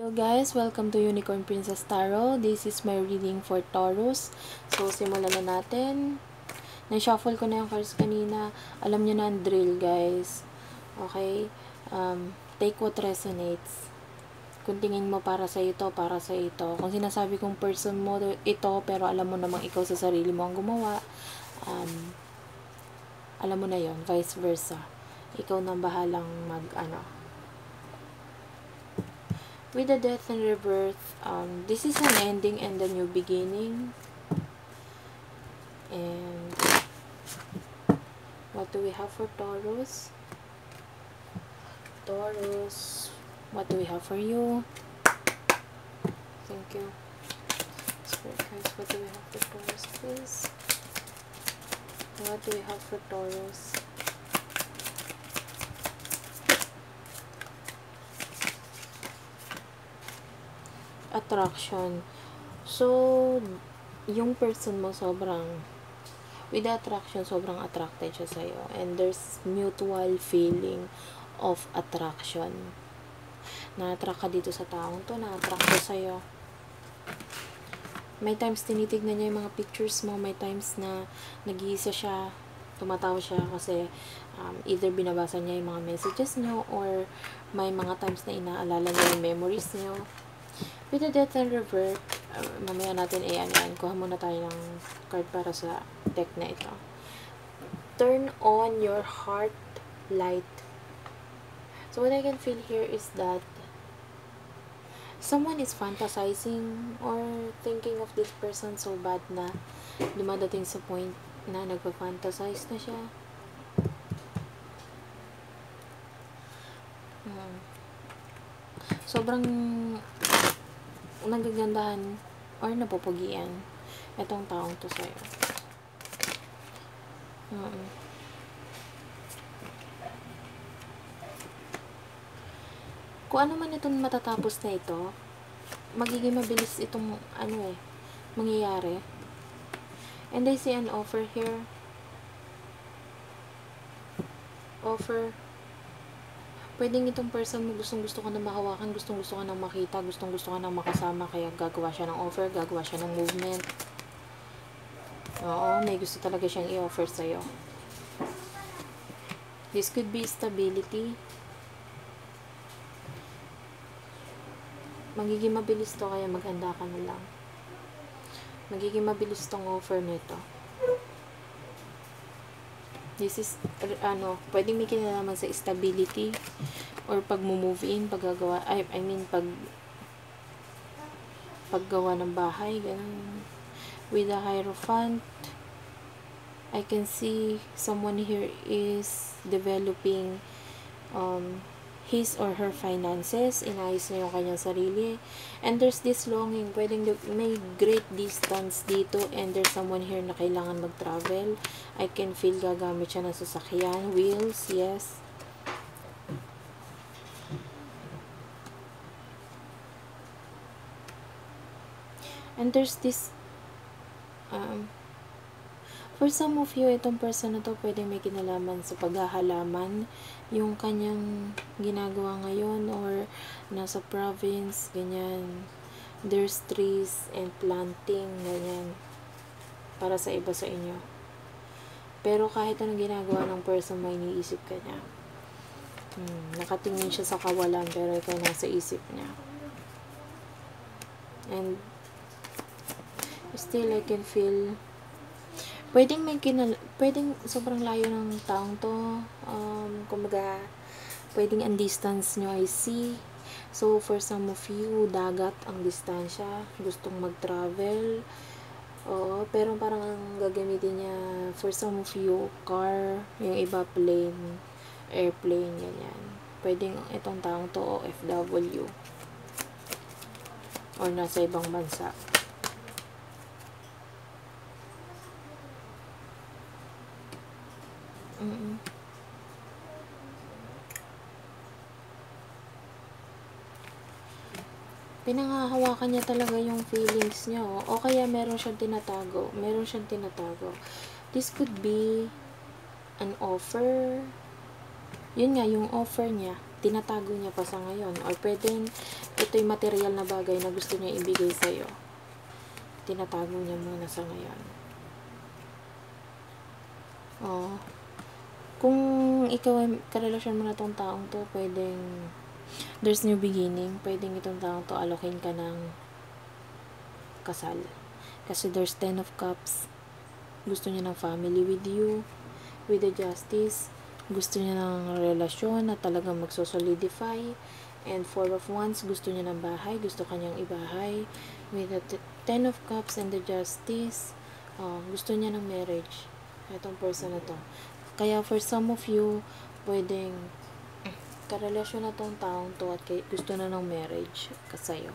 Hello guys, welcome to Unicorn Princess Tarot. This is my reading for Taurus. So, simulan na natin. Na-shuffle ko na yung cards kanina. Alam nyo na ang drill, guys. Okay? Take what resonates. Kung tingin mo para sa ito, para sa ito. Kung sinasabi kong person mo ito, pero alam mo namang ikaw sa sarili mo ang gumawa, alam mo na yon, vice versa. Ikaw nang bahalang with the death and rebirth, this is an ending and a new beginning. And what do we have for Taurus? Taurus, what do we have for you? Thank you. Spirit guys, what do we have for Taurus, please? What do we have for Taurus? Attraction. So, yung person mo with the attraction, sobrang attracted siya sa'yo. And there's mutual feeling of attraction. Na-attract ka dito sa taong to, na-attract ka sa'yo. May times tinitignan niya yung mga pictures mo, may times na nag-iisa siya, tumatawa siya kasi either binabasa niya yung mga messages niyo or may mga times na inaalala niya yung memories niyo. With the death and revert, mamaya natin kuha muna tayo ng card para sa deck na ito. Turn on your heart light. So what I can feel here is that someone is fantasizing or thinking of this person so bad na dumadating sa point na nagpa-fantasize na siya. Sobrang nagagandahan or napupugian itong taong to sa'yo. Kung ano man itong matatapos na ito, magiging mabilis itong mangyayari. And I see an offer here. Offer. Pwedeng itong person mo gustong-gusto ka na mahawakan, gustong-gusto ka nang makita, gustong-gusto ka nang makasama, kaya gagawa siya ng offer, gagawa siya ng movement. Oo, may gusto talaga siyang i-offer sa'yo. This could be stability. Magiging mabilis to, kaya maghanda ka na lang. Magiging mabilis tong offer nito. This is, pwedeng may kinalaman sa stability or pag-move in, paggagawa, paggawa ng bahay, ganun. With the Hierophant, I can see someone here is developing his or her finances, inayos na yung kanyang sarili, and there's this longing, pwedeng may great distance dito, and there's someone here na kailangan mag-travel. I can feel gagamit siya ng sasakyan, wheels, yes. And there's this for some of you, itong person na to pwede may kinalaman sa paghahalaman, yung kanyang ginagawa ngayon, or nasa province, ganyan. There's trees and planting, ganyan. Para sa iba sa inyo. Pero kahit anong ginagawa ng person, may iniisip ka niya. Nakatingin siya sa kawalan, pero ikaw nasa isip niya. And still, I can feel pwedeng sobrang layo ng taong to. Kumbaga, pwedeng ang distance nyo ay sea. So, for some of you, dagat ang distansya. Gustong mag-travel. Oo, pero parang ang gagamitin niya, for some of you, car, yung iba plane, airplane, ganyan. Pwedeng itong taong to OFW. Or nasa ibang bansa. Pinanghahawakan niya talaga yung feelings niya, o kaya meron siyang tinatago. This could be an offer. Yun nga, yung offer niya. tinatago niya pa sa ngayon. Or pwedeng ito yung material na bagay na gusto niya ibigay sa'yo. Tinatago niya muna sa ngayon. Oh. Kung ikaw ay karelasyon mo na tong taong to, pwedeng there's new beginning. Pwedeng itong taong to alokin ka ng kasal. Kasi there's 10 of cups. Gusto niya ng family with you. With the justice. Gusto niya ng relasyon na talagang magsosolidify. And 4 of wands, gusto niya ng bahay. Gusto kanyang ibahay. With the 10 of cups and the justice, gusto niya ng marriage. Itong person na to. Kaya for some of you, pwedeng karelasyon na tong taong to at gusto na ng marriage kasayo.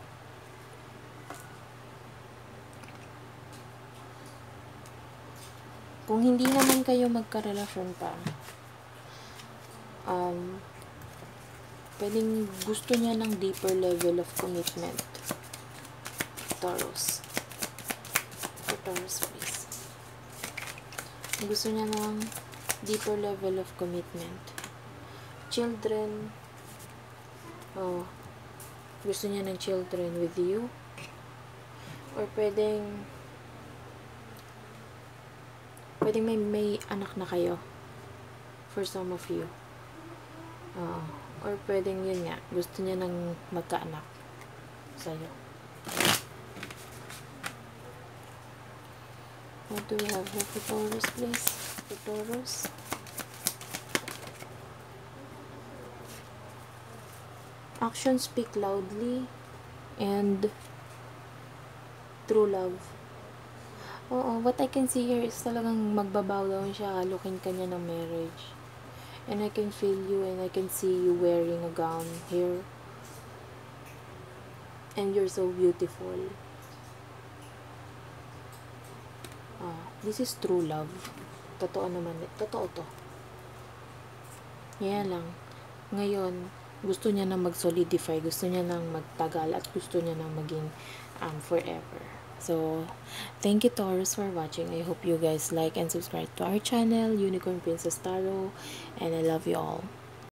Kung hindi naman kayo magkarelasyon pa, pwedeng gusto niya ng deeper level of commitment. Taurus. For Taurus, please. Gusto niya ng deeper level of commitment. Children. Gusto niya ng children with you. Or pwedeng may anak na kayo for some of you. Or pwedeng yun nga, gusto niya ng magkaanak sa'yo. What do we have here for Taurus, please? For Taurus. Actions speak loudly and true love. Oo, what I can see here is talagang magbabaw down siya, looking kanya ng marriage. And I can feel you and I can see you wearing a gown here. And you're so beautiful. This is true love. Totoo naman. Totoo to. Yan lang. Ngayon, gusto niya na mag-solidify. Gusto niya nang magtagal at gusto niya nang maging forever. So, thank you Taurus for watching. I hope you guys like and subscribe to our channel, Unicorn Princess Tarot. And I love you all.